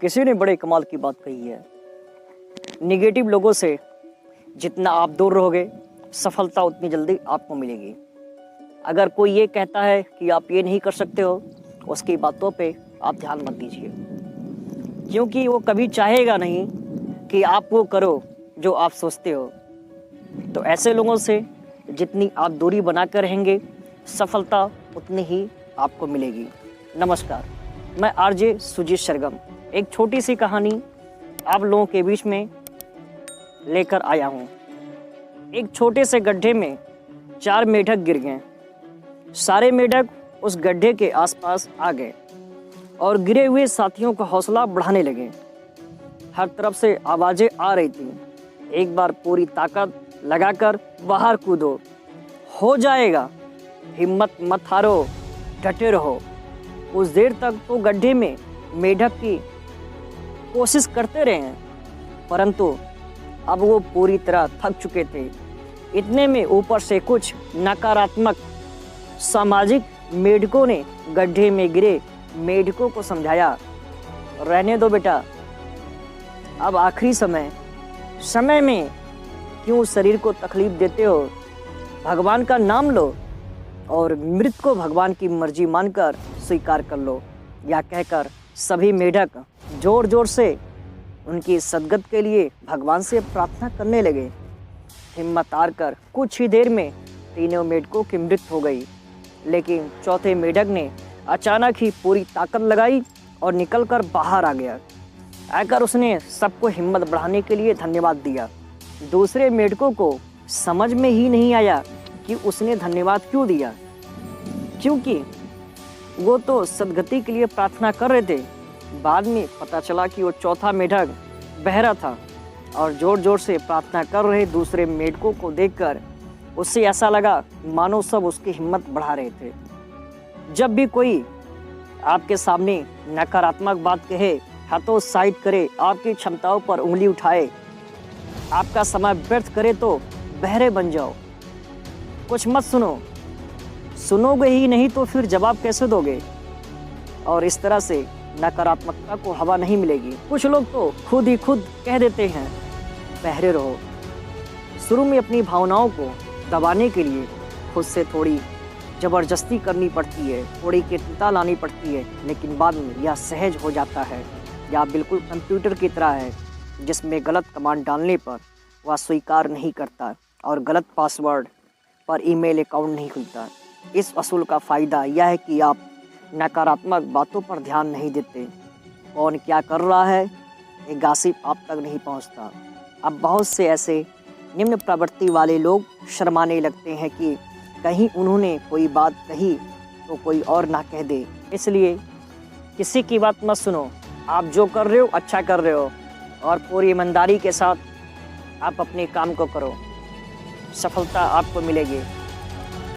किसी ने बड़े कमाल की बात कही है। निगेटिव लोगों से जितना आप दूर रहोगे, सफलता उतनी जल्दी आपको मिलेगी। अगर कोई ये कहता है कि आप ये नहीं कर सकते हो, उसकी बातों पे आप ध्यान मत दीजिए, क्योंकि वो कभी चाहेगा नहीं कि आप वो करो जो आप सोचते हो। तो ऐसे लोगों से जितनी आप दूरी बनाकर रहेंगे, सफलता उतनी ही आपको मिलेगी। नमस्कार, मैं आरजे सुजीत सरगम एक छोटी सी कहानी आप लोगों के बीच में लेकर आया हूँ। एक छोटे से गड्ढे में 4 मेढक गिर गए। सारे मेढक उस गड्ढे के आसपास आ गए और गिरे हुए साथियों का हौसला बढ़ाने लगे। हर तरफ से आवाजें आ रही थी, एक बार पूरी ताकत लगाकर बाहर कूदो, हो जाएगा, हिम्मत मत हारो, डटे रहो। कुछ देर तक तो गड्ढे में मेढक की कोशिश करते रहे, परंतु अब वो पूरी तरह थक चुके थे। इतने में ऊपर से कुछ नकारात्मक सामाजिक मेढकों ने गड्ढे में गिरे मेढकों को समझाया, रहने दो बेटा, अब आखिरी समय में क्यों शरीर को तकलीफ देते हो, भगवान का नाम लो और मृत को भगवान की मर्जी मानकर स्वीकार कर लो। या कहकर सभी मेढक जोर जोर से उनकी सद्गत के लिए भगवान से प्रार्थना करने लगे। हिम्मत हारकर कुछ ही देर में तीनों मेढकों की मृत्यु हो गई, लेकिन चौथे मेढक ने अचानक ही पूरी ताकत लगाई और निकलकर बाहर आ गया। आकर उसने सबको हिम्मत बढ़ाने के लिए धन्यवाद दिया। दूसरे मेढकों को समझ में ही नहीं आया कि उसने धन्यवाद क्यों दिया, क्योंकि वो तो सद्गति के लिए प्रार्थना कर रहे थे। बाद में पता चला कि वो चौथा मेढक बहरा था और जोर जोर से प्रार्थना कर रहे दूसरे मेढकों को देखकर उससे ऐसा लगा मानो सब उसकी हिम्मत बढ़ा रहे थे। जब भी कोई आपके सामने नकारात्मक बात कहे, हतोत्साहित करे, आपकी क्षमताओं पर उंगली उठाए, आपका समय व्यर्थ करे, तो बहरे बन जाओ, कुछ मत सुनोगे ही नहीं तो फिर जवाब कैसे दोगे। और इस तरह से नकारात्मकता को हवा नहीं मिलेगी। कुछ लोग तो खुद ही खुद कह देते हैं बहरे रहो। शुरू में अपनी भावनाओं को दबाने के लिए खुद से थोड़ी जबरदस्ती करनी पड़ती है, थोड़ी कृत्रिमता लानी पड़ती है, लेकिन बाद में यह सहज हो जाता है। यह बिल्कुल कंप्यूटर की तरह है जिसमें गलत कमांड डालने पर वह स्वीकार नहीं करता और गलत पासवर्ड पर ईमेल अकाउंट नहीं खुलता। इस असूल का फ़ायदा यह है कि आप नकारात्मक बातों पर ध्यान नहीं देते। कौन क्या कर रहा है, ये गॉसिप आप तक नहीं पहुंचता। अब बहुत से ऐसे निम्न प्रवृत्ति वाले लोग शर्माने लगते हैं कि कहीं उन्होंने कोई बात कही तो कोई और ना कह दे। इसलिए किसी की बात मत सुनो। आप जो कर रहे हो अच्छा कर रहे हो और पूरी ईमानदारी के साथ आप अपने काम को करो, सफलता आपको मिलेगी।